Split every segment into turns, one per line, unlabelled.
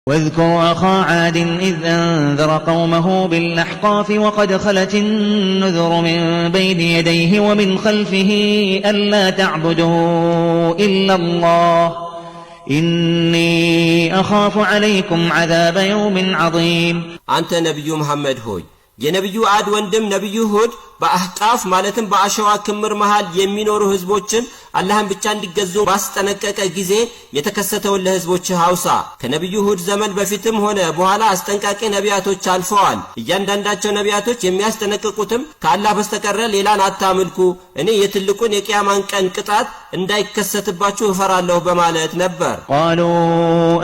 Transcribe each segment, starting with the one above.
واذكر أخا عاد إذ أنذر قومه بالأحقاف وقد خلت النذر من بين يديه ومن خلفه ألا تعبدوا إلا الله إني أخاف عليكم عذاب يوم عظيم
أنت نبي محمد هوي የነብዩ አድ ወንድም ነብዩ ሁድ በአህቃፍ ማለትም በአሸዋ ክምር መሃል የሚኖሩ ህዝቦችን አላህን ብቻ እንዲገዙ ባስጠነቀቀ ጊዜ የተከሰተውን ለህዝቦች ሐውሳ ከነብዩ ሁድ ዘመን በፊትም ሆነ በኋላ አስጠንቃቂ ነቢያቶች አልፈዋል እያንዳንዳቸው ነቢያቶች የሚያስጠነቅቁትም ከአላህ በስተቀር ሌላን አታምልኩ እኔ የትልቁን የቂያማን ቀን ቅጣት እንዳይከሰትባችሁ እፈራለሁ በማለት ነበር
قالوا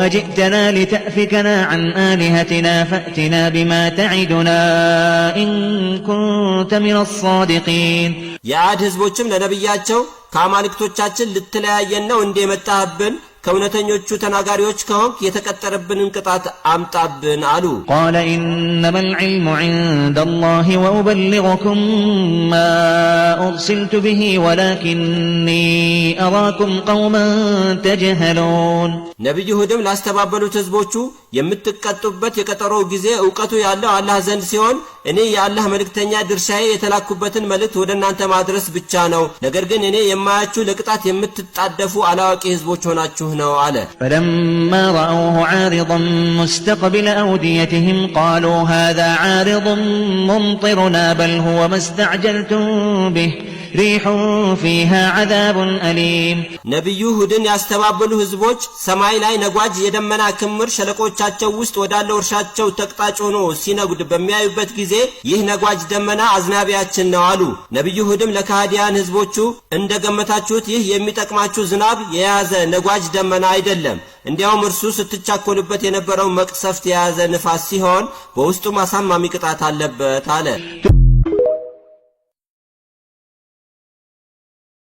أجئتنا لتأفكنا عن آلهتنا فأتنا بما تعدنا إن كنت من الصادقين
የአድ ህዝቦችም ለነብያቸው ከአማልክቶቻችን ልትለያየን ነው እንደመጣህብን ከእውነተኞቹ ተናጋሪዎች ከሆንክ የተቀጠረብንን ቅጣት አምጣብን አሉ
قال إنما العلم عند الله وأبلغكم ما أرسلت به ولكني أراكم قوما تجهلون
ነብዩ ሁድም ላስተባበሉት ህዝቦቹ የምትቀጡበት የቀጠሮው ጊዜ ዕውቀቱ ያለው አላህ ዘንድ ሲሆን እኔ የአላህ መልእክተኛ ድርሻዬ የተላኩበትን መልእክት ወደናንተ ማድረስ ብቻ ነው ነገር ግን እኔ የማያችሁ ለቅጣት የምትጣደፉ አላዋቂ ህዝቦች ሆናችሁ ነው አለ
فلما رأوه عارضا مستقبل أوديتهم قالوا هذا عارض ممطرنا بل هو ما استعجلتم به ريح فيها عذاب أليم
ነብዩ ሁድን ያስተባበሉ ህዝቦች ሰማይ ላይ ነጓጅ የደመና ክምር ሸለቆቻቸው ውስጥ ወዳለው እርሻቸው ተቅጣጭ ሆኖ ሲነጉድ በሚያዩበት ጊዜ ይህ ነጓጅ ደመና አዝናቢያችን ነው አሉ ነብዩ ሁድም ለካህዲያን ህዝቦቹ እንደገመታችሁት ይህ የሚጠቅማችሁ ዝናብ የያዘ ነጓጅ ደመና አይደለም እንዲያውም እርሱ ስትቻኮሉበት የነበረው መቅሰፍት የያዘ ንፋስ ሲሆን በውስጡ ማሳማሚ ቅጣት አለበት አለ